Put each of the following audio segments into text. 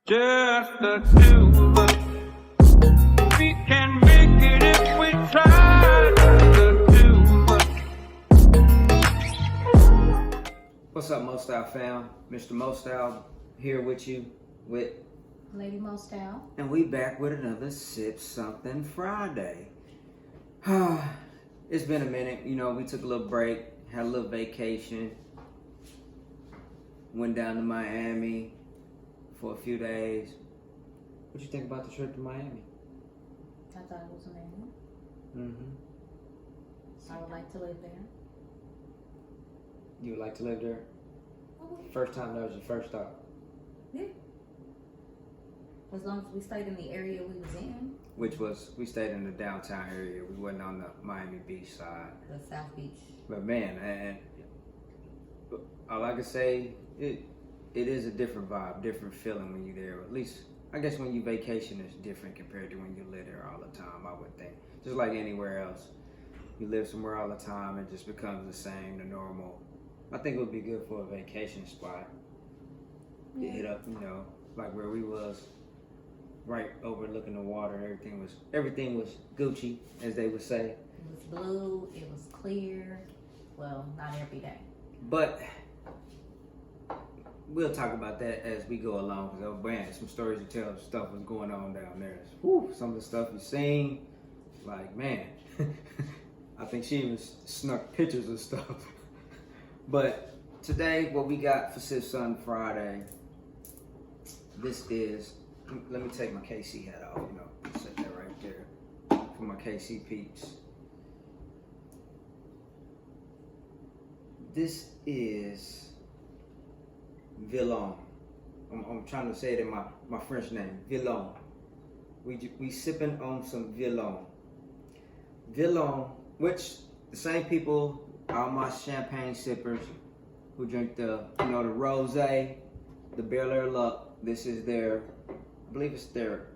Just the two of us. We can make it if we try. Just the two of us. What's up, Mostyle fam? Mr. Mostyle here with you with Lady Mostyle. and we back with another Sip Something Friday. It's been a minute, you know, we took a little break, had a little vacation, went down to Miami for a few days. What you think about the trip to Miami? I thought it was amazing. Mm-hmm. I would like to live there. You would like to live there? First time, that was your first stop? Yeah. As long as we stayed in the area we was in. Which was, we stayed in the downtown area. We wasn't on the Miami Beach side. The South Beach. But man, and all I can say, it is a different vibe, different feeling when you're there. At least, I guess when you vacation, it's different compared to when you live there all the time, I would think. Just like anywhere else. You live somewhere all the time, it just becomes the same, the normal. I think it would be good for a vacation spot. To hit up, you know, like where we was, right overlooking the water. Everything was Gucci, as they would say. It was blue. It was clear. Well, not every day. But we'll talk about that as we go along. Because, oh man, some stories to tell, stuff was going on down there. Whew, some of the stuff you seen, like, man. I think she even snuck pictures of stuff. But today, what we got for Sip Sun Friday, this is, let me take my KC hat off, you know, set that right there for my KC peeps. This is Villon. I'm trying to say it in my French name, Villon. We sipping on some Villon. Villon, which the same people, all my champagne sippers who drink the rosé, the Bel Air Luck. This is their, I believe it's their,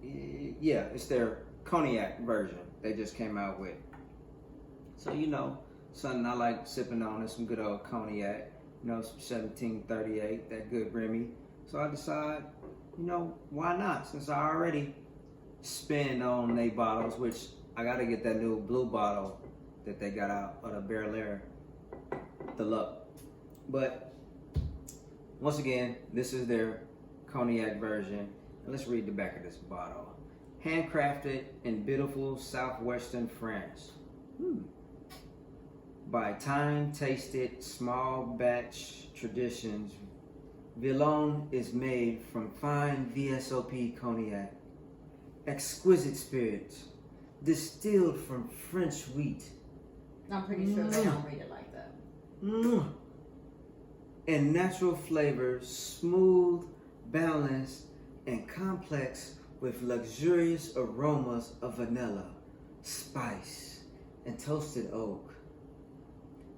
it's their cognac version they just came out with. So, you know, something I like sipping on is some good old cognac, you know, some 1738, that good Remy. So I decide, you know, why not? Since I already spend on they bottles, which I gotta get that new blue bottle that they got out of the Bel Air, the Luck. But once again, this is their cognac version. And let's read the back of this bottle. Handcrafted in beautiful Southwestern France. By time-tasted, small batch traditions, Villon is made from fine VSOP cognac, exquisite spirits, distilled from French wheat. I'm pretty sure they don't read it like that. And natural flavors, smooth, balanced, and complex with luxurious aromas of vanilla, spice, and toasted oak.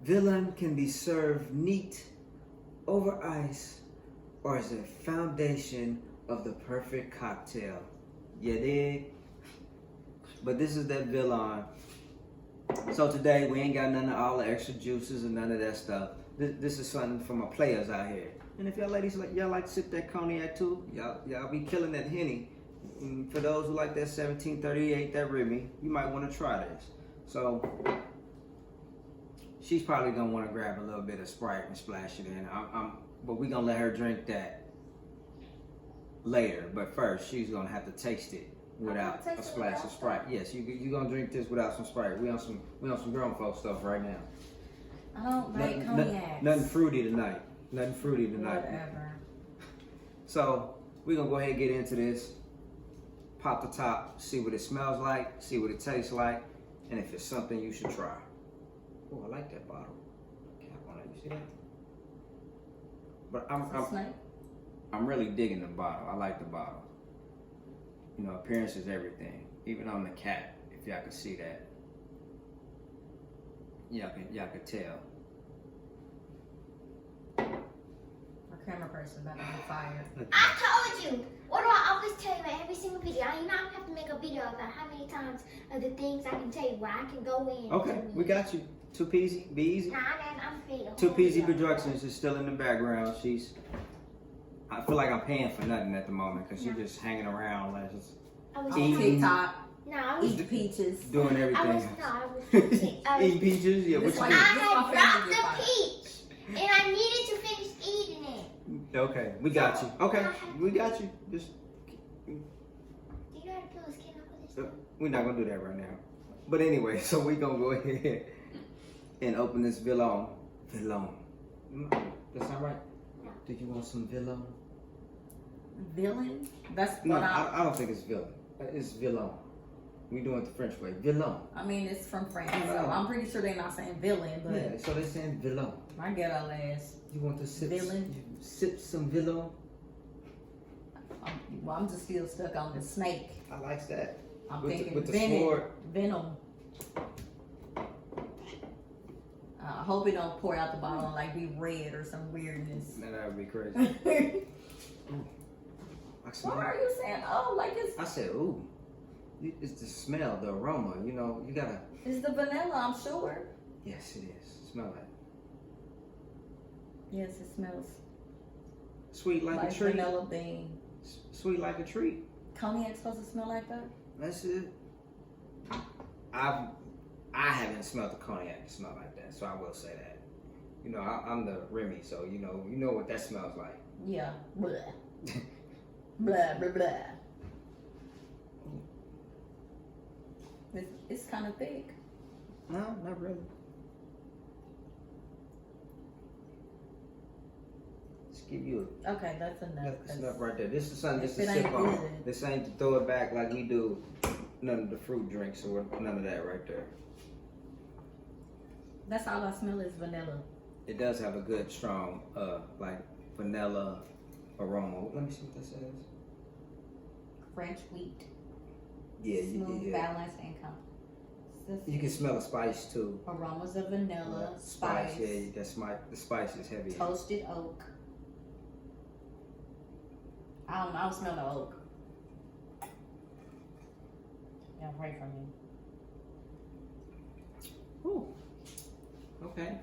Villon can be served neat, over ice, or as a foundation of the perfect cocktail. You dig? But this is that Villon. So today we ain't got none of all the extra juices and none of that stuff. This is something for my players out here. And if y'all ladies y'all like to sip that cognac too, y'all be killing that Henny. And for those who like that 1738, that Remy, you might want to try this. So she's probably gonna want to grab a little bit of Sprite and splash it in. But we gonna let her drink that later. But first, she's gonna have to taste it without a splash of Sprite. Yes, you gonna drink this without some Sprite. We on some grown folk stuff right now. I don't like cognac. Nothing fruity tonight. Nothing fruity tonight. Whatever. So we're gonna go ahead and get into this. Pop the top, see what it smells like, see what it tastes like, and if it's something you should try. Oh, I like that bottle. Cap on it, you see that? But I'm really digging the bottle. I like the bottle. You know, appearance is everything. Even on the cap, if y'all can see that. Y'all can tell. Our camera person about to be fired. I told you. What do I always tell you in every single video? You know, I have to make a video about how many times of the things I can tell you where I can go in. Okay, we got you. Too easy, be easy. Nah, I'm free. Too easy productions is still in the background. I feel like I'm paying for nothing at the moment because you're just hanging around, like just I was Eating. TikTok, No, I was. eat peaches. doing everything. I was Eating peaches? Yeah, what This you like- I do? had my dropped family the get peach, and I needed to finish eating it. Okay, we got you. Okay, we got you. Just Do you know how to peel the skin off of this? we're not gonna do that right now. But anyway, so we gonna go ahead and open this Villon. Villon. That's not right. No. Do you want some Villon? Villain? That's No, what I don't think it's Villon. It's Villon. We doing it the French way. Villon. I mean, it's from France, so Oh. I'm pretty sure they're not saying villain, but Yeah, so they're saying Villon. my ghetto ass. You want to sip? Villon? You sip some Villon? I'm just still stuck on the snake. I like that. I'm With the- thinking with the venom. sword. Venom. I hope it don't pour out the bottle and like be red or some weirdness. Man, that would be crazy. Why I smell are it. you saying, oh, like it's I said, ooh. It's the smell, the aroma. You know, you gotta. it's the vanilla, I'm sure. Yes, it is. Smell that. Yes, it smells Sweet like, like a treat. vanilla bean. Sweet like a treat. Cognac supposed to smell like that? That's it. I haven't smelled the cognac to smell like that, so I will say that. You know, I'm the Remy, so you know what that smells like. Yeah. Blah. Blah, blah, blah. It's kind of thick. No, not really. Just give you Okay, that's enough. that's enough right there. This is something just to If it sip ain't on. good. This ain't to throw it back like we do none of the fruit drinks or none of that right there. That's all I smell is vanilla. It does have a good strong like vanilla aroma. Let me see what this says. French wheat. Yeah, Smooth, yeah. balanced, and consistent. You can smell the spice too. Aromas of vanilla, spice, Yeah, the spice is heavy. toasted oak. I don't smell no oak. Yeah, right from me. Ooh. Okay.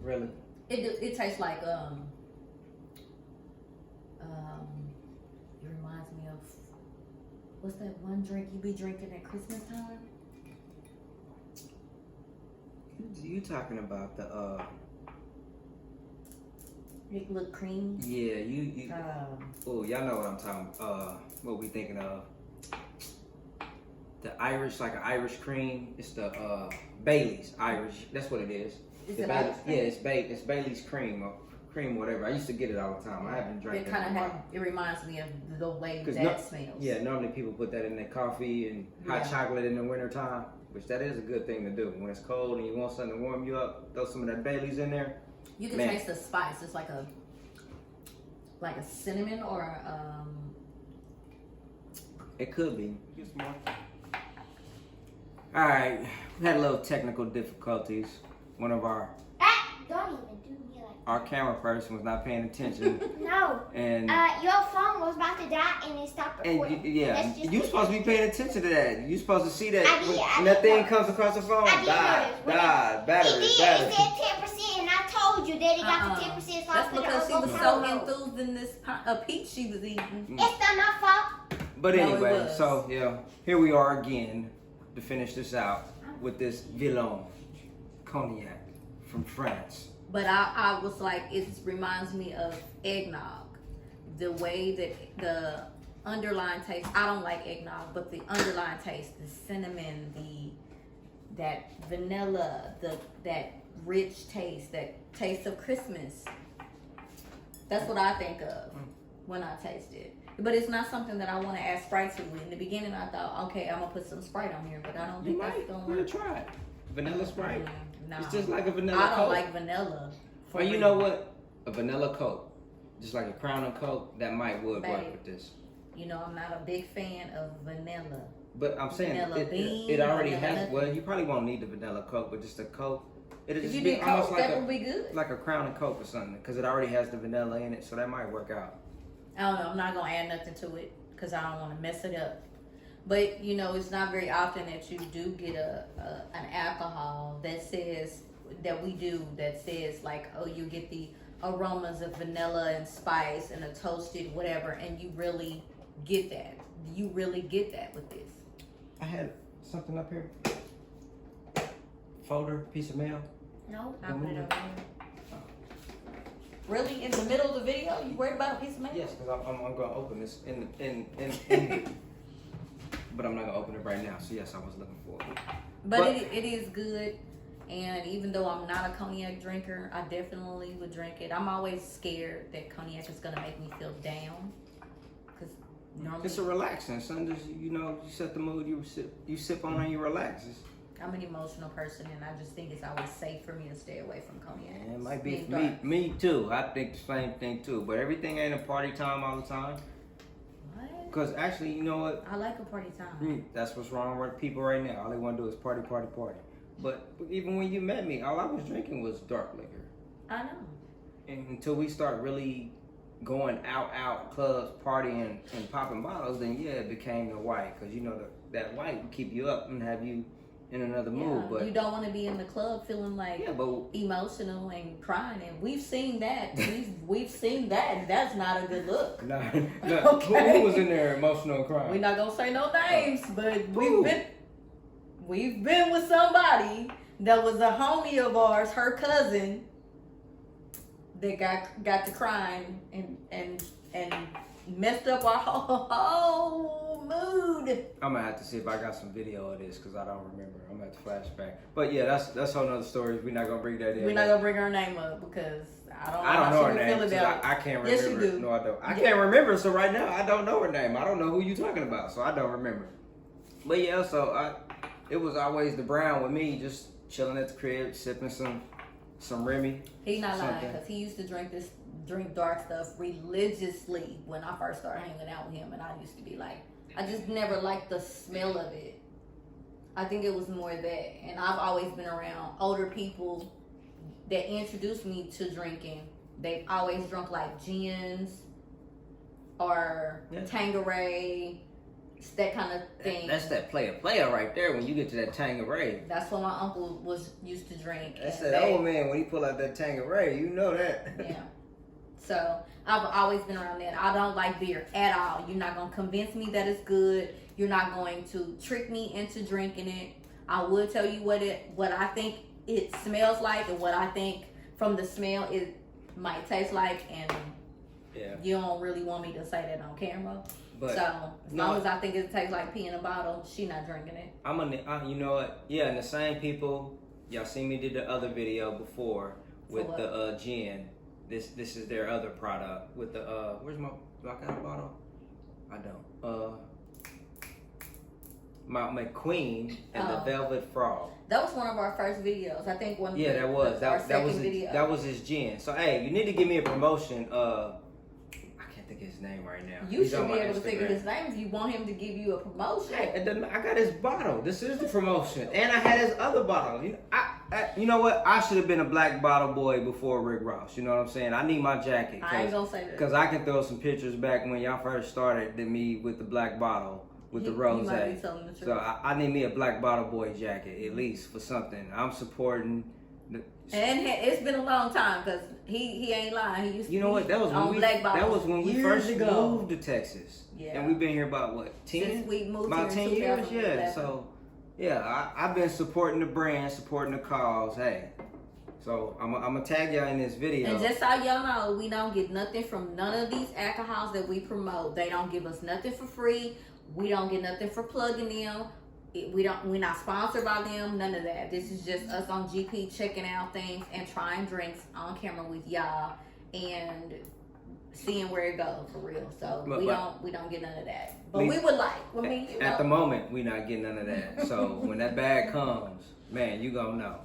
Really? It tastes like it reminds me of what's that one drink you be drinking at Christmas time? You talking about the It look creamy. yeah, you oh, y'all know what I'm talking what we thinking of. The Irish, like an Irish cream. It's the Bailey's Irish. That's what it is. Is The it Bailey- Irish Yeah, cream? it's Bailey's cream or cream whatever. I used to get it all the time. I haven't drank It it. kind of in a have. while. It reminds me of the way 'Cause that smells. Yeah, normally people put that in their coffee and hot Yeah. chocolate in the wintertime, which that is a good thing to do. When it's cold and you want something to warm you up, throw some of that Bailey's in there. You can Man. taste the spice. It's like a cinnamon or It could be. All right, we had a little technical difficulties. One of our Don't even do me like our camera person was not paying attention, No. and Your phone was about to die and it stopped recording. yeah, That's just you supposed to be paying attention to that. You supposed to see that I did, when, I when that did thing notice. comes across the phone. I did Die, notice. die, It battery, did. battery. It said 10%, and I told you that it got to 10%. So That's I put because it she on was go so power mode. enthused in this peach she was eating. It's not my fault. But No, it anyway, was. so yeah, here we are again to finish this out with this Villon cognac from France. But I was like, it reminds me of eggnog. The way that the underlying taste, I don't like eggnog, but the underlying taste, the cinnamon, that vanilla, that rich taste, that taste of Christmas. That's what I think of when I taste it. But it's not something that I want to add Sprite to. In the beginning, I thought, okay, I'm gonna put some Sprite on here, but I don't You think might that's gonna want work. to try it. Vanilla Sprite. No. It's just like a vanilla I don't Coke. like vanilla. for Well, you real. know what? A vanilla Coke, just like a Crown and Coke, that might would work Babe. with this. You know, I'm not a big fan of vanilla. But I'm saying Vanilla bean, it already vanilla has. nothing. Well, you probably won't need the vanilla Coke, but just a Coke. It'll If just you be did almost Coke, like that a would be good. like a Crown and Coke or something, because it already has the vanilla in it, so that might work out. I don't know. I'm not gonna add nothing to it because I don't want to mess it up. But you know, it's not very often that you do get an alcohol that says that says like, oh, you get the aromas of vanilla and spice and a toasted whatever, and you really get that. You really get that with this. I had something up here. Folder, piece of mail. No. I put it over here. Really, in the middle of the video, you worried about a piece of mail? Yes, because I'm gonna open this in but I'm not gonna open it right now. So yes, I was looking for it. But it is good, and even though I'm not a cognac drinker, I definitely would drink it. I'm always scared that cognac is gonna make me feel down, because normally It's a relaxing. Son, just, you set the mood. You sip on it and you relax. I'm an emotional person, and I just think it's always safe for me to stay away from cognac. It might be Being for me. dark. Me too. I think the same thing too. But everything ain't a party time all the time. What? Because actually, you know what? I like a party time. That's what's wrong with people right now. All they want to do is party, party, party. But even when you met me, all I was drinking was dark liquor. I know. And until we start really going out clubs, partying, and popping bottles, then yeah, it became the white. Because that white will keep you up and have you in another mood. But you don't want to be in the club feeling like yeah, but emotional and crying, and we've seen that. We've seen that, and that's not a good look. no. Okay. Who was in there emotional and crying? We're not gonna say no names, but Ooh. we've been with somebody that was a homie of ours, her cousin, that got to crying and messed up our whole mood. I'm gonna have to see if I got some video of this because I don't remember. I'm gonna have to flashback. But yeah, that's whole nother story. We're not gonna bring that in. We're not gonna bring her name up because I don't know how her she name. feel So about. I can't remember. Yes, you do. No, I don't. I can't remember. So right now, I don't know her name. I don't know who you talking about. So I don't remember. But yeah, so it was always the brown with me, just chilling at the crib, sipping some Remy. He's not lying something. because he used to drink dark stuff religiously when I first started hanging out with him, and I used to be like, I just never liked the smell of it. I think it was more that, and I've always been around older people that introduced me to drinking. They've always drunk like gins or Tanqueray, that kind of thing. That's that player right there. When you get to that Tanqueray, That's what my uncle used to drink. that's and that old man when he pull out that Tanqueray. You know that. Yeah. So I've always been around that. I don't like beer at all. You're not gonna convince me that it's good. You're not going to trick me into drinking it. I will tell you what I think it smells like and what I think from the smell it might taste like, and Yeah. you don't really want me to say that on camera. But So as long as I think it tastes like pee in a bottle, she not drinking it. you know what? Yeah, and the same people. Y'all seen me did the other video before with what? the gin. This is their other product with the where's my do I got a bottle? I don't. My McQueen and the Velvet Frog. That was one of our first videos. I think one. Yeah, that was our that second was video. that was his gin. So hey, you need to give me a promotion. I can't think of his name right now. You He's should on be my able to think of Instagram. his name if you want him to give you a promotion. Hey, I got his bottle. This is the promotion, and I had his other bottle. You know what? I should have been a black bottle boy before Rick Ross. You know what I'm saying? I need my jacket. I ain't gonna say that. Because I can throw some pictures back when y'all first started to me with the black bottle with the rose. You might be telling the truth. So I need me a black bottle boy jacket at least for something. I'm supporting. And it's been a long time because he ain't lying. He used to You know what? That was on when black bottles that was when we years first ago. moved to Texas. Yeah. And we've been here about what 10? Since we moved About here 10 in years, yeah. 2011. So, yeah, I've been supporting the brand, supporting the cause. Hey, so I'm gonna tag y'all in this video. And just so y'all know, we don't get nothing from none of these alcohols that we promote. They don't give us nothing for free. We don't get nothing for plugging them. We're not sponsored by them. None of that. This is just us on GP checking out things and trying drinks on camera with y'all and seeing where it goes for real. So we don't get none of that. But we would like. I mean, you know. At the moment, we not getting none of that. So when that bag comes, man, you gonna know.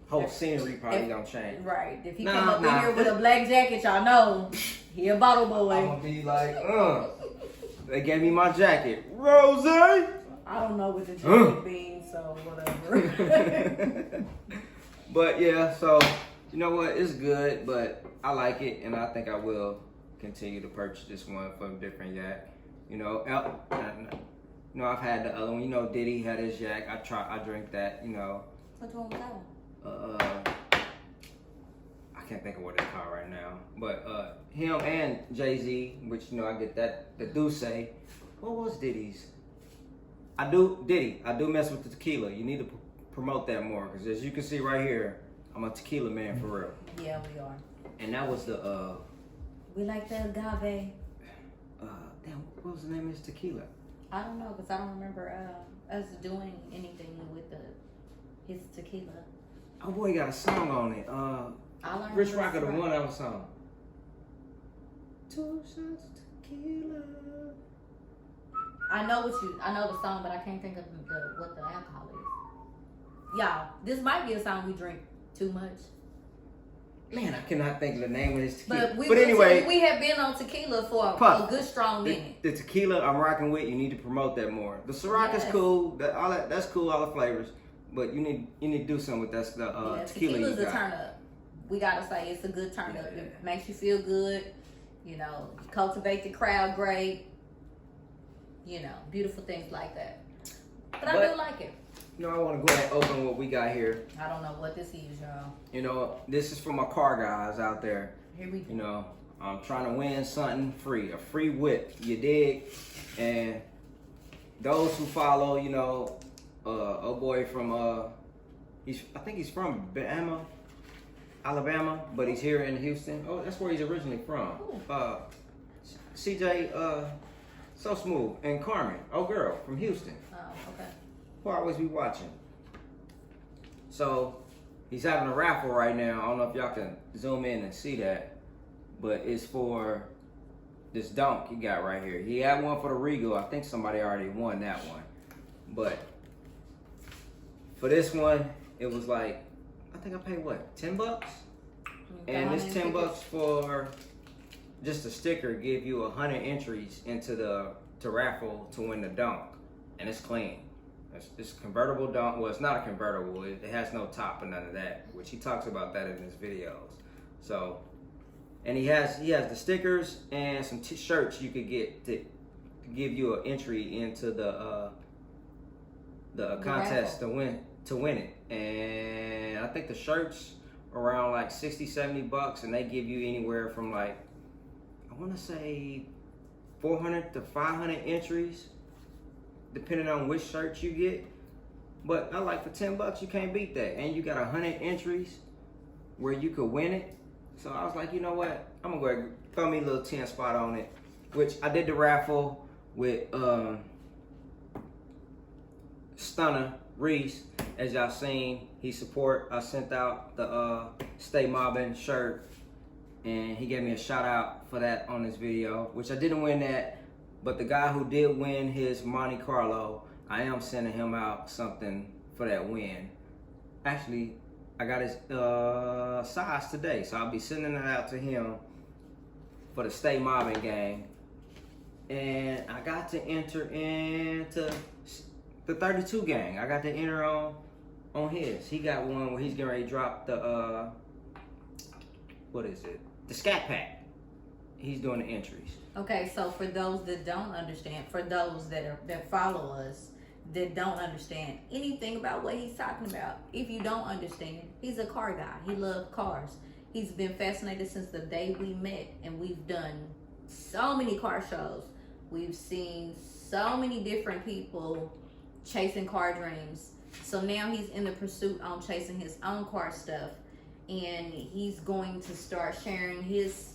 Whole scenery probably gonna change. Right. If he come up in here with a black jacket, y'all know he a bottle boy. I'm gonna be like, they gave me my jacket, Rose. I don't know what the jacket means, so whatever. But yeah, so you know what? It's good, but I like it, and I think I will continue to purchase this one from different yak. You know, I've had the other one. You know, Diddy had his yak. I drink that. You know. What's wrong with that one? I I can't think of what it's called right now. But him and Jay-Z, which I get that the do say. What was Diddy's? I do mess with the tequila. You need to promote that more, because as you can see right here, I'm a tequila man for real. Yeah, we are. And that was the We like the agave. damn, what was the name of his tequila? I don't know, because I don't remember us doing anything with his tequila. Oh boy, he got a song on it. I learned Rich this Rocker, the from- 1 hour song. 2 shots of tequila. I know the song, but I can't think of what the alcohol is. Y'all, this might be a song we drink too much. Man, I cannot think of the name of his tequila. But anyway, we have been on tequila for a Puff, good strong minute. the tequila I'm rocking with, you need to promote that more. The Ciroc is Yes. cool. That's cool, all the flavors. But you need to do something with that Yeah, tequila tequila's you a got. turn up. We gotta say it's a good turn up. Yeah. It makes you feel good. Cultivate the crowd great. Beautiful things like that. But I do like it. I want to go ahead and open what we got here. I don't know what this is, y'all. This is for my car guys out there. Here we go. I'm trying to win something free, a free whip, you dig? And those who follow, a boy from, I think he's from Alabama, but he's here in Houston. Oh, that's where he's originally from. CJ, So Smooth, and Carmen, girl, from Houston, Oh, okay. who I always be watching. So, he's having a raffle right now. I don't know if y'all can zoom in and see that, but it's for this donk he got right here. He had one for the Regal. I think somebody already won that one. But for this one, it was like, I think I paid what, $10? And this $10 for just a sticker give you 100 entries into the raffle to win the donk. And it's clean. It's convertible donk. Well, it's not a convertible. It has no top or none of that, which he talks about that in his videos. So, and he has the stickers and some shirts you could get to give you an entry into the contest raffle. to win it. And I think the shirts are around like $60-$70, and they give you anywhere from like, I want to say 400 to 500 entries, depending on which shirt you get. But I like for $10, you can't beat that. And you got 100 entries where you could win it. So I was like, you know what? I'm gonna go ahead and throw me a little 10 spot on it. Which I did the raffle with Stunner Reese. As y'all seen, I sent out the Stay Mobbin shirt, and he gave me a shout out for that on this video, which I didn't win that, but the guy who did win his Monte Carlo, I am sending him out something for that win. Actually, I got his size today, so I'll be sending it out to him for the Stay Mobbin gang. And I got to enter into the 32 gang. I got to enter on his. He got one where he's getting ready to drop the what is it? The Scat Pack. He's doing the entries. Okay, so for those that don't understand, for those that follow us that don't understand anything about what he's talking about, if you don't understand, he's a car guy. He loves cars. He's been fascinated since the day we met, and we've done so many car shows. We've seen so many different people chasing car dreams. So now he's in the pursuit on chasing his own car stuff, and he's going to start sharing his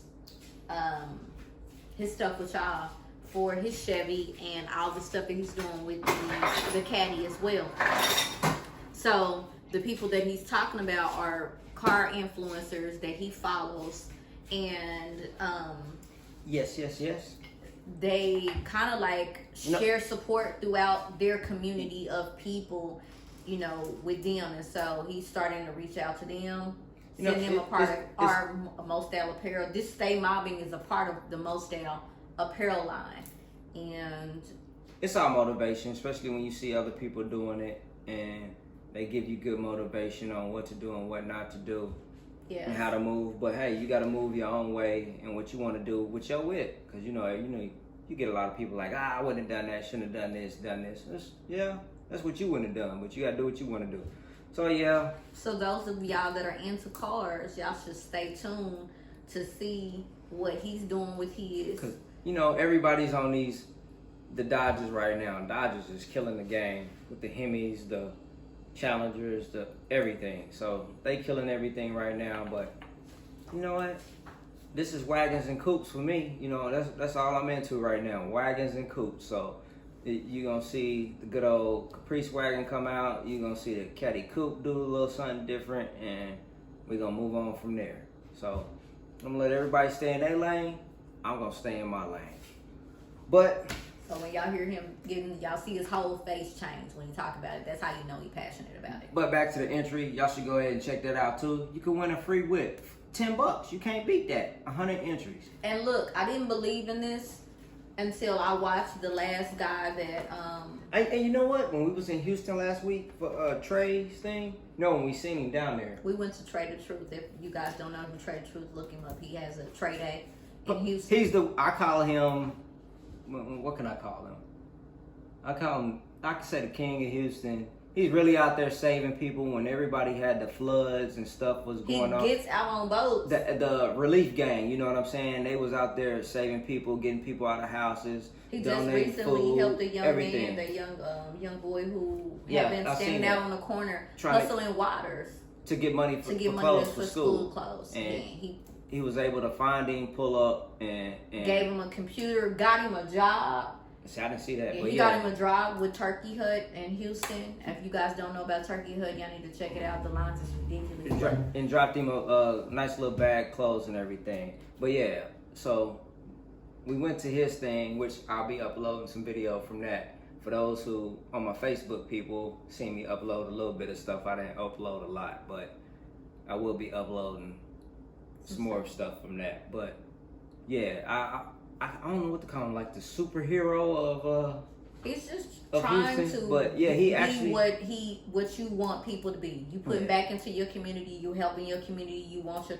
stuff with y'all for his Chevy and all the stuff that he's doing with the Caddy as well. So the people that he's talking about are car influencers that he follows, and Yes. they kind of like share support throughout their community of people, with them. And so he's starting to reach out to them, send them a part of our Mostale apparel. This Stay Mobbing is a part of the Mostale apparel line. And it's all motivation, especially when you see other people doing it and they give you good motivation on what to do and what not to do. Yeah. And how to move. But hey, you got to move your own way and what you want to do with your wit. Because you get a lot of people like, I wouldn't have done that, shouldn't have done this. That's what you wouldn't have done, but you got to do what you want to do. So yeah. So those of y'all that are into cars, y'all should stay tuned to see what he's doing with his. Cause you know everybody's on the Dodgers right now. Dodgers is killing the game with the Hemis, the Challengers, the everything. So they killing everything right now. But you know what? This is wagons and coupes for me. You know that's all I'm into right now. Wagons and coupes. So you're gonna see the good old Caprice wagon come out. You're gonna see the Caddy coupe do a little something different, and we're gonna move on from there. So I'm gonna let everybody stay in their lane. I'm gonna stay in my lane. But So when y'all hear him y'all see his whole face change when he talk about it. That's how you know he's passionate about it. But back to the entry, y'all should go ahead and check that out too. You can win a free whip, $10. You can't beat that. 100 entries. And look, I didn't believe in this until I watched the last guy that And you know what? When we was in Houston last week for Trey's thing, when we seen him down there. we went to Trade the Truth. If you guys don't know who Trade the Truth, look him up. He has a trade day in Houston. I call him, what can I call him? I can say the king of Houston. He's really out there saving people when everybody had the floods and stuff was going on. He gets out on boats. The relief gang, you know what I'm saying? They was out there saving people, getting people out of houses. He just donating recently food, helped a young everything. man, the young boy who Yeah, had been I seen standing that. out on the corner Trying hustling waters to get money for money clothes for for school clothes. And Yeah, he was able to find him, pull up, and gave him a computer, got him a job. See, I didn't see that. Yeah, But he yeah, got him a job with Turkey Hut in Houston. If you guys don't know about Turkey Hut, y'all need to check it out. The lines is ridiculous. and dropped him a nice little bag, clothes, and everything. But yeah, so we went to his thing, which I'll be uploading some video from that. For those who, on my Facebook people, see me upload a little bit of stuff. I didn't upload a lot, but I will be uploading some more stuff from that. But yeah, I don't know what to call him, like the superhero of He's just of trying Houston, to but yeah, he be actually what you want people to be. You putting back into your community. You helping your community. You want your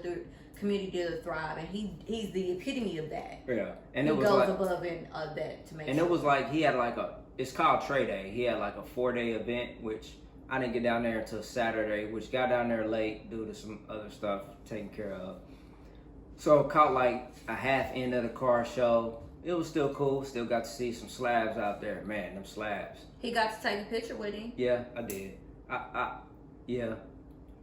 community to thrive, and he's the epitome of that. Yeah, and he it was goes like, above and that to make. and sure. it was like he had like it's called Trey Day. He had like a 4-day event, which I didn't get down there until Saturday, which got down there late due to some other stuff taken care of. So caught like a half end of the car show. It was still cool. Still got to see some slabs out there. Man, them slabs. He got to take a picture with him. Yeah, I did. Yeah.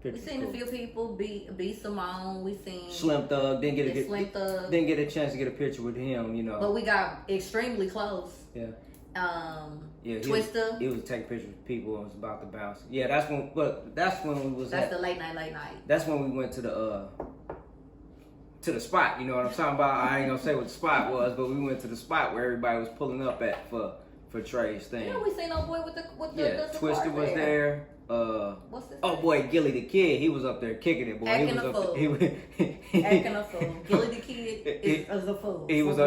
We Picture's seen cool. a few people. B Simone. We seen Slim Thug didn't get Slim Thug. didn't get a chance to get a picture with him. You know. But we got extremely close. Yeah. Yeah, Twister. He was taking pictures with people and was about to bounce. Yeah, that's when. But that's when we was. That's the late night. That's when we went to the spot. You know what I'm talking about? I ain't gonna say what the spot was, but we went to the spot where everybody was pulling up at for Trey's thing. Yeah, we seen old boy with the Twister was there. What's his Oh name? boy, Gilly the Kid, he was up there kicking it, boy. Acting he was a up fool. there. Acting a fool. Gilly the Kid is a fool. He was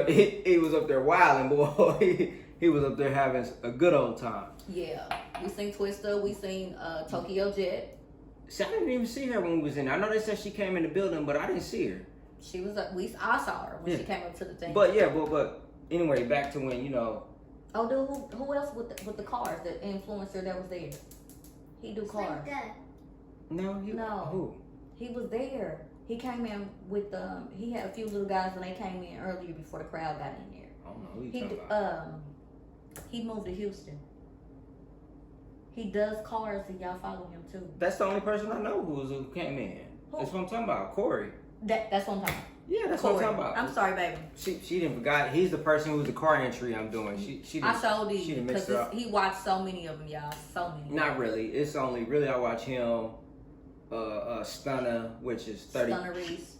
up there wilding, boy. He was up there having a good old time. Yeah, we seen Twister. We seen Tokyo Jet. See, I didn't even see her when we was in there. I know they said she came in the building, but I didn't see her. She was I saw her when she came up to the thing. But yeah, but anyway, back to when Oh, dude, who else with the cars? The influencer that was there. He do cars. No. Who? He was there. He came in with he had a few little guys when they came in earlier before the crowd got in there. I don't know who you talking about. He moved to Houston. He does cars and y'all follow him too. That's the only person I know who came in. Who? That's what I'm talking about, Corey. That's what I'm talking about. Yeah, that's Corey. what I'm talking about. I'm sorry, baby. She didn't forgot. He's the person who's the car entry I'm doing. She I showed she you didn't mix it because up. he watched so many of them, y'all. So many. Not really. It's only really I watch him, Stunner, which is 30. Stunner Reese.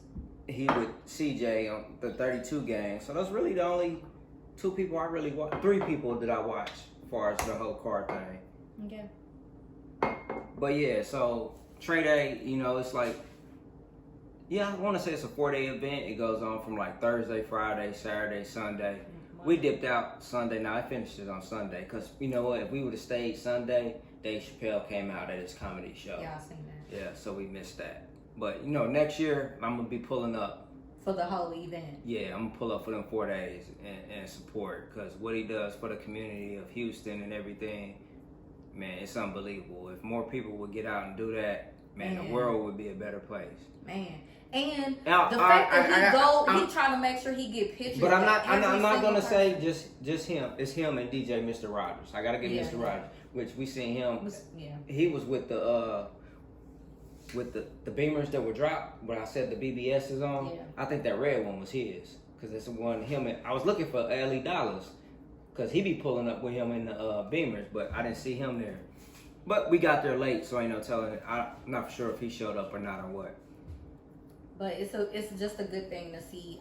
He with CJ on the 32 gang. So that's really the only 2 people I really watch. 3 people that I watch as far as the whole car thing. Okay. But yeah, so Trey Day, it's like, yeah, I want to say it's a 4-day event. It goes on from like Thursday, Friday, Saturday, Sunday. We dipped out Sunday. Now I finished it on Sunday because you know what? If we would have stayed Sunday, Dave Chappelle came out at his comedy show. Yeah, I seen that. Yeah, so we missed that. But next year I'm gonna be pulling up. For the whole event. Yeah, I'm gonna pull up for them 4 days and support because what he does for the community of Houston and everything, man, it's unbelievable. If more people would get out and do that, man, the Man. world would be a better place. Man. And Now, the fact that I'm- he trying to make sure he get pictures. But I'm of not every gonna single say person. just him. It's him and DJ Mr. Rogers. I gotta give Yeah, Mr. yeah. Rogers, which we seen him. Yeah. He was with the Beamers that were dropped, but I said the BBS is on. Yeah. I think that red one was his, cause it's the one him. And I was looking for LE Dollars, cause he be pulling up with him in the Beamers, but I didn't see him there. But we got there late, so ain't no telling. I'm not sure if he showed up or not or what. But it's just a good thing to see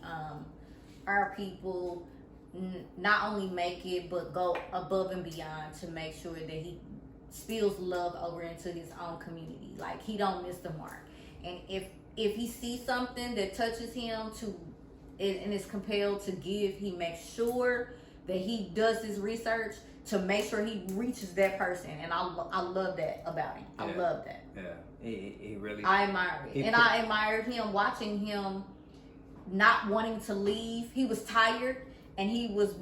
our people not only make it, but go above and beyond to make sure that he spills love over into his own community. Like, he don't miss the mark. And if he sees something that touches him and is compelled to give, he makes sure that he does his research to make sure he reaches that person. And I love that about him. I love that. Yeah, he really. I admire it. I admired him, watching him not wanting to leave. He was tired and he was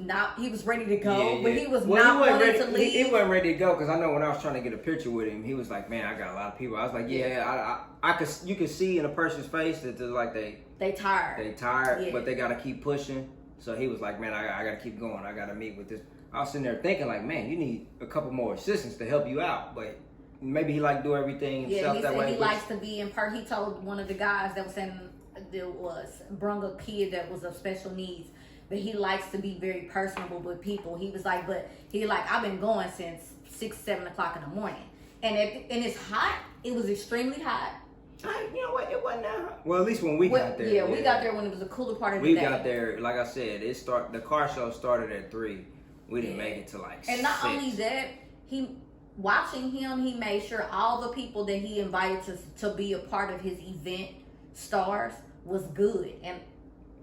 ready to go, but he was not wanting to leave. He wasn't ready to go, because I know when I was trying to get a picture with him, he was like, man, I got a lot of people. I was like, you could see in a person's face that they're like they tired. They tired, Yeah. but they gotta keep pushing. So he was like, man, I gotta keep going. I gotta meet with this. I was sitting there thinking like, man, you need a couple more assistants to help you out, but maybe he like do everything himself he that said way. he likes to be in part. He told one of the guys that was brung a kid that was of special needs, but he likes to be very personable with people. He was like, I've been going since 6-7 o'clock in the morning, and it's hot. It was extremely hot. You know what? It wasn't that hot. Well, at least when we got there. Yeah, we got there when it was a cooler part of the We day. got there, like I said, the car show started at 3. We didn't make it to like 6. And not only that, watching him, he made sure all the people that he invited to be a part of his event, stars, was good. And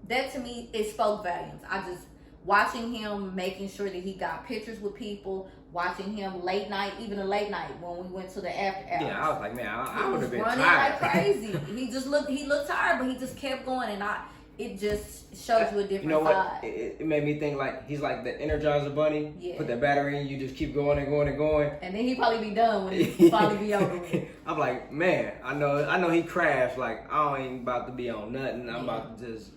that, to me, it spoke volumes. Watching him, making sure that he got pictures with people, watching him late night, even a late night when we went to the after hours. Yeah, I was like, man, I would have been running tired. like crazy. He looked tired, but he just kept going, and it just shows you a different You know side. what? It made me think like he's like the Energizer Bunny. Yeah. Put that battery in, you just keep going and going and going. And then he probably be done when it probably be over with. I'm like, man, I know he crashed. Like, I ain't about to be on nothing. I'm about to just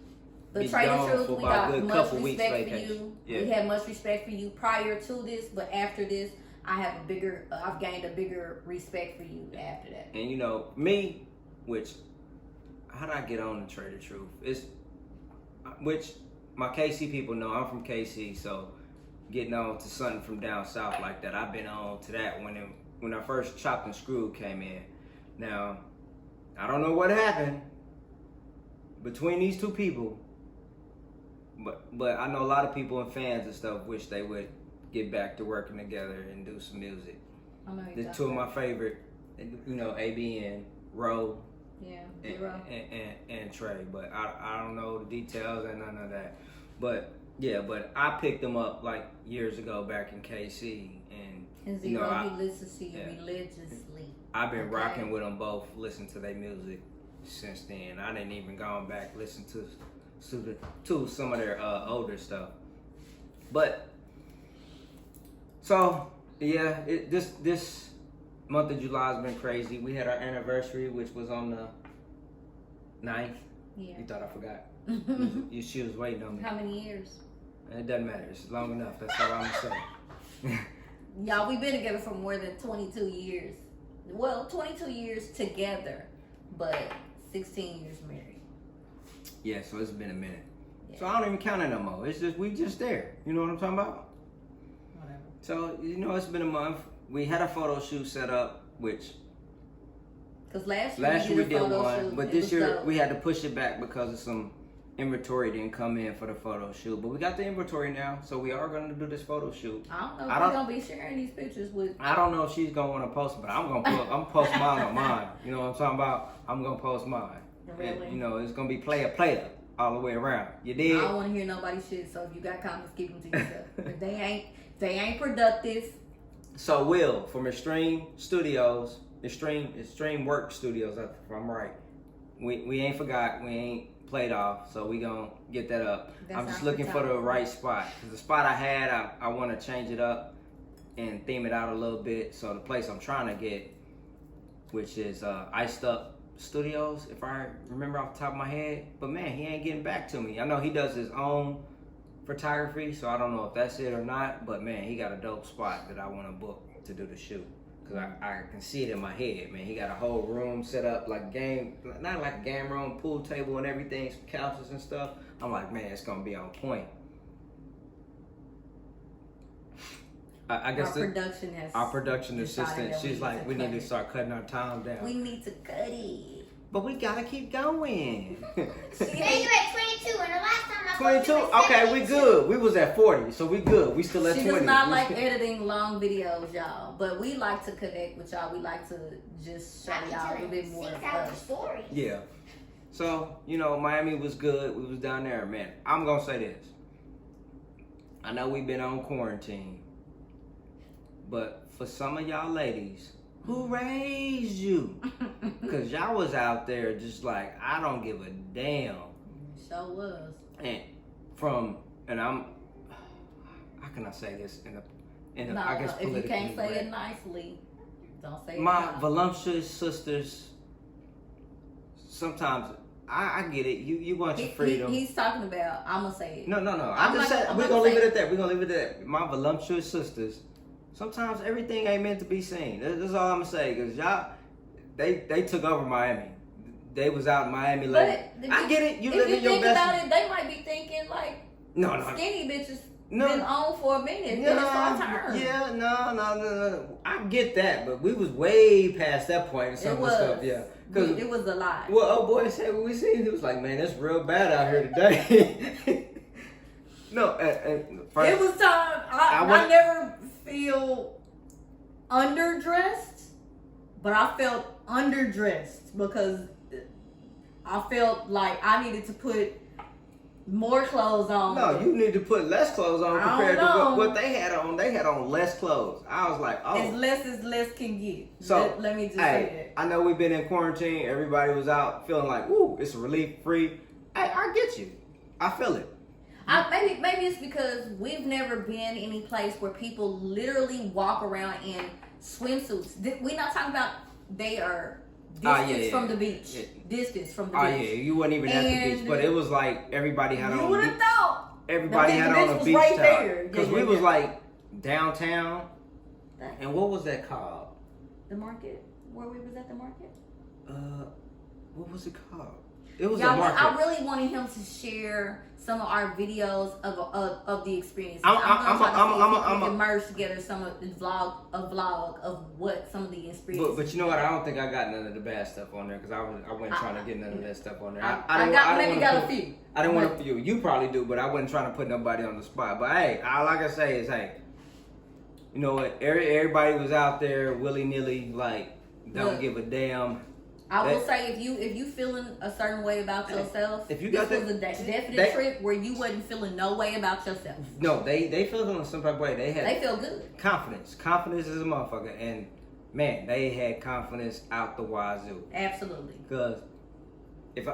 But be tell gone the truth, for we about a got good much couple weeks respect for vacation. you. Yeah. We had much respect for you prior to this, but after this, I've gained a bigger respect for you after that. And you know, me, which, how did I get on to Trade the Truth? Which my KC people know I'm from KC, so getting on to something from down south like that, I've been on to that when I first Chopped and Screwed came in. Now, I don't know what happened between these two people, but I know a lot of people and fans and stuff wish they would get back to working together and do some music. I know The two of my favorite, you know, ABN, Ro, Yeah, and Trey, but I don't know the details and none of that. But yeah, but I picked them up like years ago back in KC, and Zero, you know, he listens to you religiously. I've been rocking with them both, listening to their music since then. I didn't even gone back listen to some of their older stuff. But so yeah, this month of July has been crazy. We had our anniversary, which was on the 9th. Yeah. You thought I forgot? She was waiting on me. How many years? It doesn't matter. It's long enough. That's all I'm gonna say. Y'all, we've been together for more than 22 years. Well, 22 years together, but 16 years married. Yeah, so it's been a minute. Yeah. So I don't even count it no more. It's just we just there. You know what I'm talking about? Whatever. So you know, it's been a month. We had a photo shoot set up, which Because last year we did one, shoot, but this year we had to push it back because of some inventory didn't come in for the photo shoot. But we got the inventory now, so we are going to do this photo shoot. I don't know if we're going to be sharing these pictures with... I don't know if she's going to want to post them, but I'm going to post mine on mine. You know what I'm talking about? I'm going to post mine. Really? And, you know, it's going to be player all the way around. You I did? don't want to hear nobody's shit, so if you got comments, keep them to yourself. If they ain't productive. So Will from Extreme Studios, Extreme Work Studios, if I'm right. We ain't forgot. We ain't played off, so we gonna get that up. That's I'm just our looking for the photographer. right spot. 'Cause the spot I had, I want to change it up. and theme it out a little bit. So the place I'm trying to get, which is Iced Up Studios, if I remember off the top of my head. But man, he ain't getting back to me. I know he does his own photography, so I don't know if that's it or not. But man, he got a dope spot that I want to book to do the shoot. Cause I can see it in my head, man. He got a whole room set up like not like a game room, pool table and everything, some couches and stuff. I'm like, man, it's gonna be on point. I guess our production assistant, she's like, we need to start cutting our time down. We need to cut it. But we gotta keep going. Yeah, you at 22, and the last time I 22? Okay, we good. We was at 40, so we good. We still at 20. She does not like editing long videos, y'all. But we like to connect with y'all. We like to just show y'all a little bit more of us. Story. Yeah. So, you know, Miami was good. We was down there, man. I'm gonna say this. I know we've been on quarantine. But for some of y'all ladies, who raised you? Because y'all was out there just like, I don't give a damn. So was. And I'm, how can I say this in a I guess if you can't say correct. it nicely, don't say it. My voluptuous sisters, sometimes, I get it. You want your freedom. He's talking about, I'm going to say it. No. I'm just saying, we're going to leave it at that. We're going to leave it at that. My voluptuous sisters, sometimes everything ain't meant to be seen. That's all I'm gonna say. Cause y'all, they took over Miami. They was out in Miami. Like, I get it. You live in your best. If you think about it, they might be thinking like, no. Skinny bitches been on for a minute. Yeah, it's our turn. Yeah, no. I get that, but we was way past that point and some of the stuff. Yeah, cause it was a lie. Well, old boy said when we seen, he was like, man, it's real bad out here today. No, it was time. I never feel underdressed, but I felt underdressed because I felt like I needed to put more clothes on. No, you need to put less clothes on compared to what they had on. They had on less clothes. I was like, oh. As less can get. So, let me just say that. I know we've been in quarantine. Everybody was out feeling like, ooh, it's relief free. I get you. I feel it. Maybe it's because we've never been any place where people literally walk around in swimsuits. We're not talking about they are distance from the beach. Yeah. Distance from the beach. Oh yeah, you weren't even at the beach, but it was like everybody had on. You would have thought. Everybody had on a beach right towel. Because we was like downtown. And what was that called? The market? Where we was at the market? What was it called? It was Y'all, a market. I really wanted him to share some of our videos of the experience. I'm gonna merge together some of the vlog of what some of the experiences. But you know what? I don't think I got none of the bad stuff on there because I wasn't trying to get none of that stuff on there. I got a few. I didn't want a few. You probably do, but I wasn't trying to put nobody on the spot. But hey, all I can say is, hey, you know what? Everybody was out there willy nilly, like don't give a damn. I will say if you feeling a certain way about yourself, if you got this was a definite trip where you wasn't feeling no way about yourself. No, they feel some type of way. They feel good. Confidence is a motherfucker, and man, they had confidence out the wazoo. Absolutely. Because if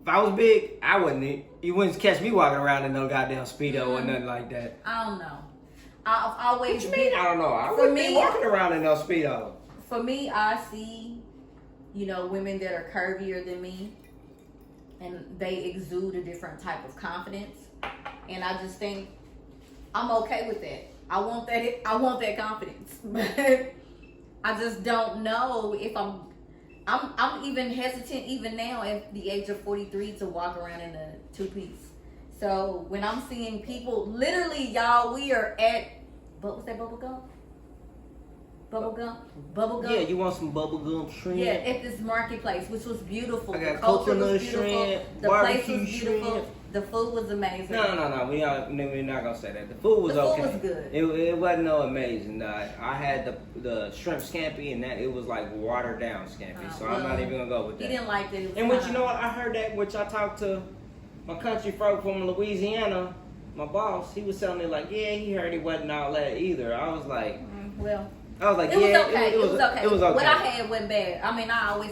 I was big, I wouldn't. You wouldn't catch me walking around in no goddamn Speedo or nothing like that. I don't know. I've always. What you mean? I don't know. I wouldn't be walking around in no Speedo. For me, I see. You know, women that are curvier than me, and they exude a different type of confidence, and I just think I'm okay with that. I want that confidence, but I just don't know if I'm even hesitant even now at the age of 43 to walk around in a two-piece. So when I'm seeing people, literally, y'all, we are at what was that bubble gum? Bubble gum. Yeah, you want some bubble gum shrimp? Yeah, at this marketplace, which was beautiful. I got the culture coconut was beautiful. shrimp, The place barbecue was beautiful. shrimp. The food was amazing. No. We're not gonna say that. The food was okay. The food was good. It wasn't no amazing. I had the shrimp scampi, and that it was like watered down scampi. So I'm not even gonna go with that. He didn't like that. And what you know what? I heard that, which I talked to my country folk from Louisiana. My boss, he was telling me like, yeah, he heard it wasn't all that either. I was like, well. I was like, it yeah, was okay. It was okay. What I had wasn't bad. I mean, I always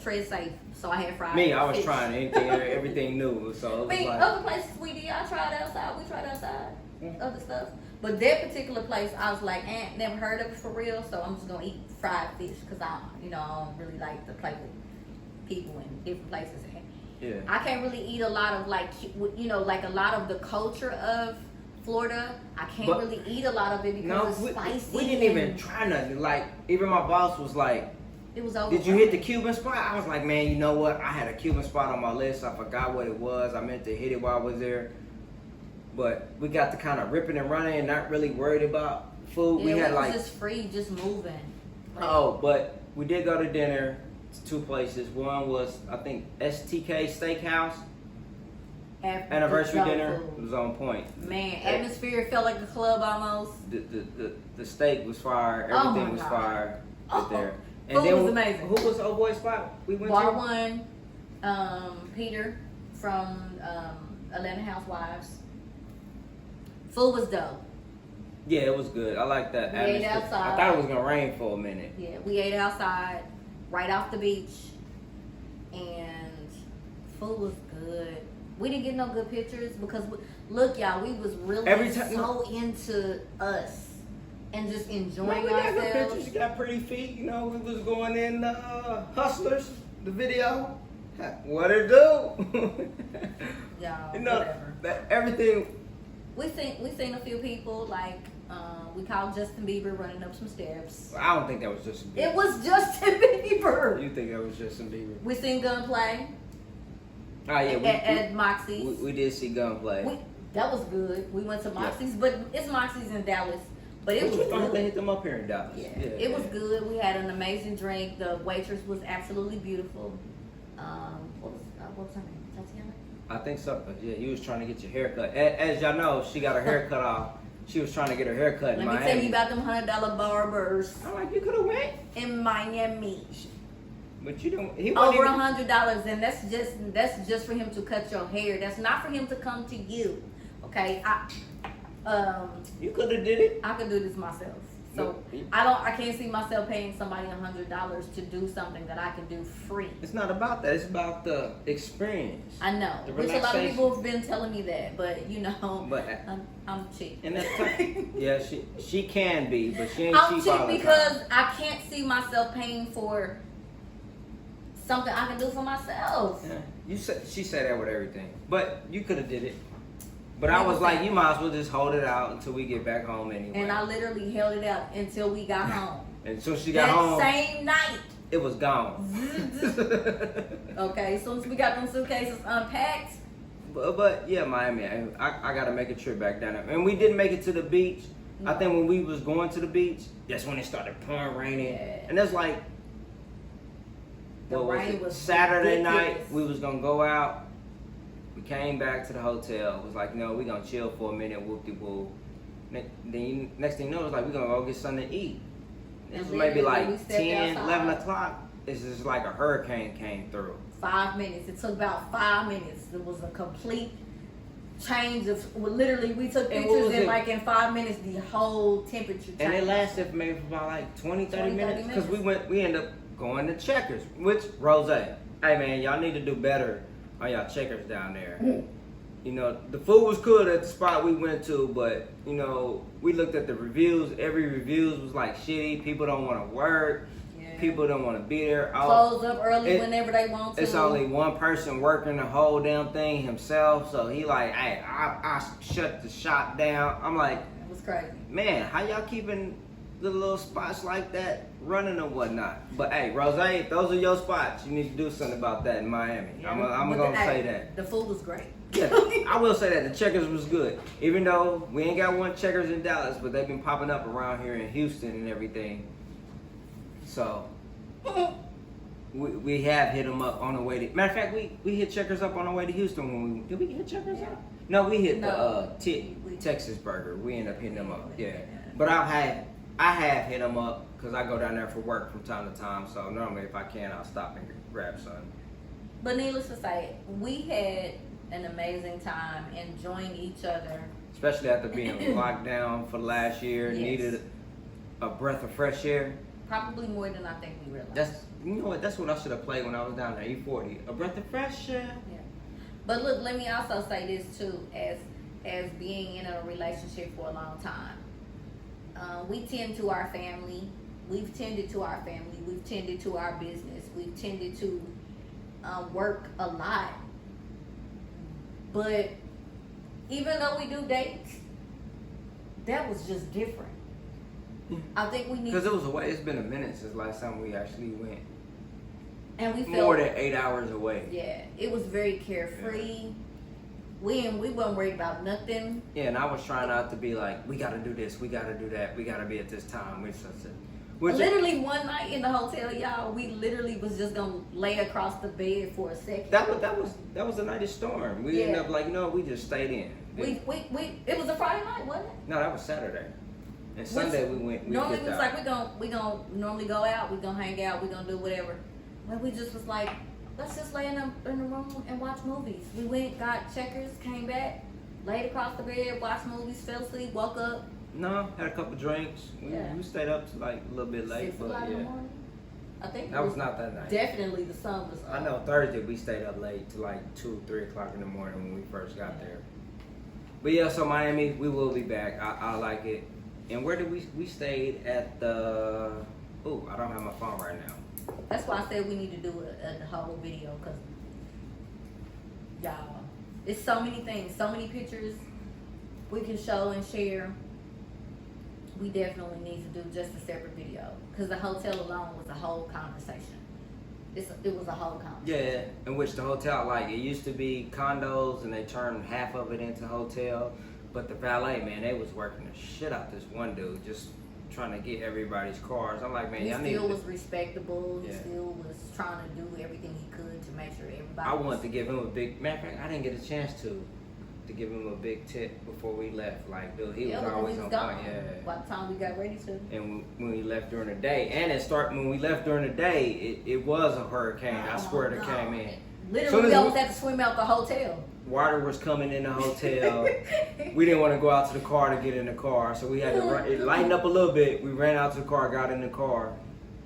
tread safe, so I had fried. Me, I was trying everything new. So it was like, other places we did, I tried outside. We tried outside. other stuff. But that particular place, I was like, never heard of it for real. So I'm just gonna eat fried fish because I don't really like to play with people in different places. Yeah. I can't really eat a lot of like a lot of the culture of Florida. I can't really eat a lot of it because it's spicy. We didn't even try nothing. Like, even my boss was like, it was over. did you hit the Cuban spot? I was like, man, you know what? I had a Cuban spot on my list. I forgot what it was. I meant to hit it while I was there. But we got to kind of ripping and running and not really worried about food. Yeah, we had was like just free, just moving. but we did go to dinner to 2 places. One was, I think, STK Steakhouse. Anniversary dinner was on point. Man, atmosphere felt like a club almost. The steak was fire. Everything was fire there. And food then was amazing. Who was the old boy spot we went Bar to? One, Peter from Atlanta Housewives. Food was dope. Yeah, it was good. I like that We ate atmosphere. outside. I thought it was gonna rain for a minute. Yeah, we ate outside, right off the beach, and food was good. We didn't get no good pictures because look, y'all, we was really so into us and just enjoying we got good ourselves. pictures. You got pretty feet. We was going in Hustlers, the video. What it do? Y'all, whatever. whatever. Everything. We seen a few people like we called Justin Bieber running up some steps. I don't think that was Justin Bieber. It was Justin Bieber. You think that was Justin Bieber? We seen Gunplay. Oh yeah, at Moxie's. We did see Gunplay. That was good. We went to Moxie's, but it's Moxie's in Dallas. But it was good. They hit them up here in Dallas. Yeah, it was good. We had an amazing drink. The waitress was absolutely beautiful. What was her name? Tatiana? I think so. Yeah, you was trying to get your hair cut. As y'all know, she got her hair cut off. She was trying to get her hair cut in Let Miami. me tell you about them $100 barbers I'm like, you could have went. in Miami. But you don't. He Over wasn't even- $100, and that's just for him to cut your hair. That's not for him to come to you. Okay, You could have did it. I could do this myself. So Yeah. I can't see myself paying somebody $100 to do something that I can do free. It's not about that. It's about the experience. I know, The which a lot of relaxation. people have been telling me that, but But I'm cheap. and that's yeah, she can be, but she ain't I'm cheap all cheap the because time. I can't see myself paying for something I can do for myself. Yeah. She said that with everything, but you could have did it. But I was like, you might as well just hold it out until we get back home anyway. And I literally held it out until we got home. And so she got that home. same night. It was gone. Okay, as soon as we got them suitcases unpacked. But yeah, Miami. I got to make a trip back down there. And we didn't make it to the beach. I think when we was going to the beach, that's when it started pouring raining. Yeah. And that's like, The what rain it? was Saturday ridiculous. night, we was going to go out. We came back to the hotel. It was like, no, we're going to chill for a minute, whoop-de-whoop. Then next thing you know, it was like, we're going to go get something to eat. It was And maybe literally, we like stepped 10, outside. 11 o'clock. It's just like a hurricane came through. 5 minutes. It took about 5 minutes. It was a complete change of. Well, literally, we took And what pictures was and it? like in 5 minutes, the whole temperature changed. And it lasted for maybe for about like 20, 30 minutes. Because we ended up going to Checkers, which, Rose, hey man, y'all need to do better on y'all Checkers down there. You know, the food was good at the spot we went to, but, you know, we looked at the reviews. Every reviews was like shitty. People don't want to work. Yeah. People don't want to be there. Close up early whenever they want to. It's only one person working the whole damn thing himself. So he like, hey, I shut the shop down. I'm like, It was crazy. man, how y'all keeping the little spots like that running or whatnot? But hey, Rose, those are your spots. You need to do something about that in Miami. Yeah. I'm But going to say that. The food was great. Yeah, I will say that the Checkers was good. Even though we ain't got one Checkers in Dallas, but they've been popping up around here in Houston and everything. So we have hit them up on the way to. Matter of fact, we hit Checkers up on the way to Houston when did we hit Checkers up? No, we hit the Texas Burger. We ended up hitting them up. Yeah, but I have hit them up because I go down there for work from time to time. So normally, if I can, I'll stop and grab something. But needless to say, we had an amazing time enjoying each other. Especially after being locked down for the last year, Yes. needed a breath of fresh air. Probably more than I think we realized. That's what I should have played when I was down there. E40, a breath of fresh air. Yeah. But look, let me also say this too, as being in a relationship for a long time. We tend to our family. We've tended to our family. We've tended to our business. We've tended to work a lot. But even though we do dates, that was just different. I think we need Because it was away. It's been a minute since last time we actually went. and we felt More than 8 hours away. yeah, it was very carefree. We wasn't worried about nothing. Yeah, and I was trying not to be like, we gotta do this, we gotta do that, we gotta be at this time. Literally one night in the hotel, y'all, we literally was just gonna lay across the bed for a second. That was the night of storm. We ended up like, no, we just stayed in. We it was a Friday night, wasn't it? No, that was Saturday. And Sunday we went. Normally dipped we was out. like we gonna normally go out, we gonna hang out, we gonna do whatever. But we just was like, let's just lay in the room and watch movies. We went, got checkers, came back, laid across the bed, watched movies, fell asleep, woke up. No, had a couple drinks. We stayed up to like a little bit late, 6 but o'clock in the yeah. morning. I think That was not that night. Definitely the sun was up. I know Thursday we stayed up late to like 2, 3 o'clock in the morning when we first got there. But yeah, so Miami, we will be back. I like it. And where did we stayed at the? Oh, I don't have my phone right now. That's why I said we need to do a whole video, because y'all, it's so many things, so many pictures we can show and share. We definitely need to do just a separate video, because the hotel alone was a whole conversation. It was a whole conversation. Yeah, in which the hotel, like, it used to be condos and they turned half of it into hotel. But the valet, man, they was working the shit out this one dude, just trying to get everybody's cars. I'm like, man, He y'all need still to. was respectable. He Yeah. still was trying to do everything he could to make sure everybody I wanted to give him a big, matter of fact, I didn't get a chance to give him a big tip before we left. Like, dude, he was always on point. Yeah. By the time we got ready to. And when we left during the day, and when we left during the day, it was a hurricane. I swear that came in. Literally, we almost had to swim out the hotel. Water was coming in the hotel. We didn't want to go out to the car to get in the car, so we had to run. It lightened up a little bit. We ran out to the car, got in the car,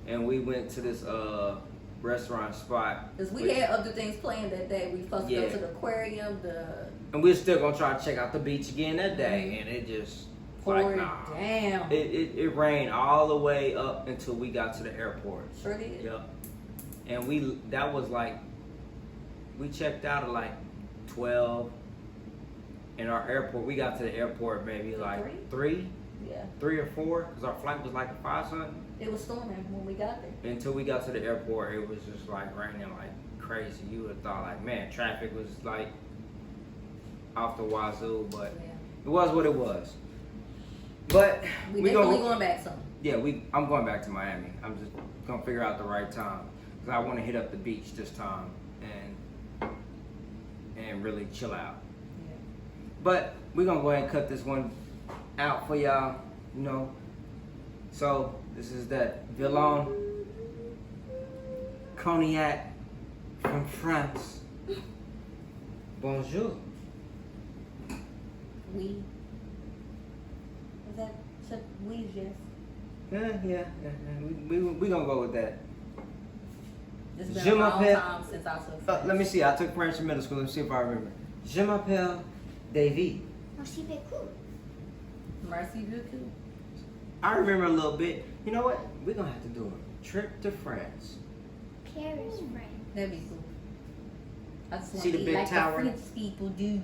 and we went to this restaurant spot. Because we had other things planned that day. We supposed to go to the aquarium, and we were still gonna try to check out the beach again that day, and it just poured nah. down. It rained all the way up until we got to the airport. Sure did. Yep. And we checked out at like 12. In our airport, we got to the airport maybe like 3? Yeah. 3 or 4, because our flight was like a 5 something. It was storming when we got there. Until we got to the airport, it was just like raining like crazy. You would have thought like, man, traffic was like off the wazoo, but it was what it was. But we definitely going back some. Yeah, I'm going back to Miami. I'm just gonna figure out the right time, because I want to hit up the beach this time and really chill out. Yeah. But we're gonna go ahead and cut this one out for y'all, you know. So this is that Villon Cognac from France. Bonjour. We. Is that we just? Yeah. We gonna go with that. It's been Je a long m'appelle- time since I took French. Let me see. I took French in middle school. Let me see if I remember. Je m'appelle David. Merci beaucoup. Merci beaucoup. I remember a little bit. You know what? We're gonna have to do a trip to France. Paris, France. That'd be cool. I just want See to the eat big like tower? the French people do.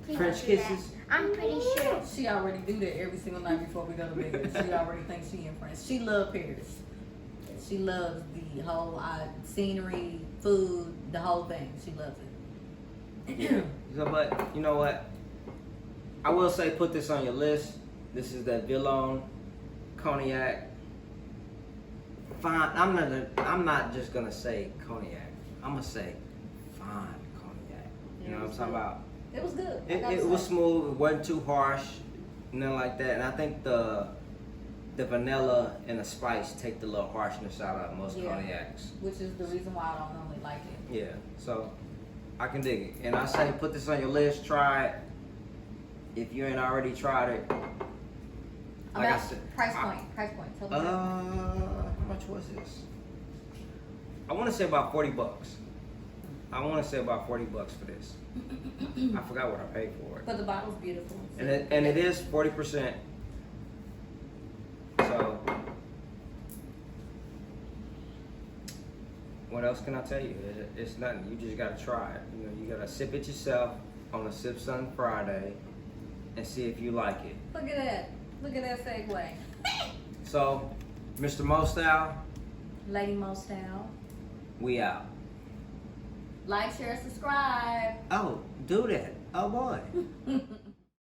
Please French don't do that. kisses? I'm pretty sure. She already do that every single night before we go to bed. She already thinks she in France. She loves Paris. She loves the whole scenery, food, the whole thing. She loves it. So, but you know what? I will say, put this on your list. This is that Villon Cognac. Fine. I'm not just gonna say cognac. I'm gonna say fine cognac. You know what I'm talking about? It was good. It was smooth. It wasn't too harsh. Nothing like that. And I think the vanilla and the spice take the little harshness out of most cognacs. Which is the reason why I don't normally like it. Yeah. So I can dig it. And I say put this on your list. Try it. If you ain't already tried it. Like I said, Price point. Tell me how much was this? I want to say about $40. I want to say about $40 for this. I forgot what I paid for it. But the bottle's beautiful. And it is 40%. So, what else can I tell you? It's nothing. You just gotta try it. You know, you gotta sip it yourself on a Sip Sun Friday and see if you like it. Look at that. Look at that segue. So, Mr. Mo Style, Lady Mo Style. we out. Like, share, subscribe. Oh, do that. Oh boy.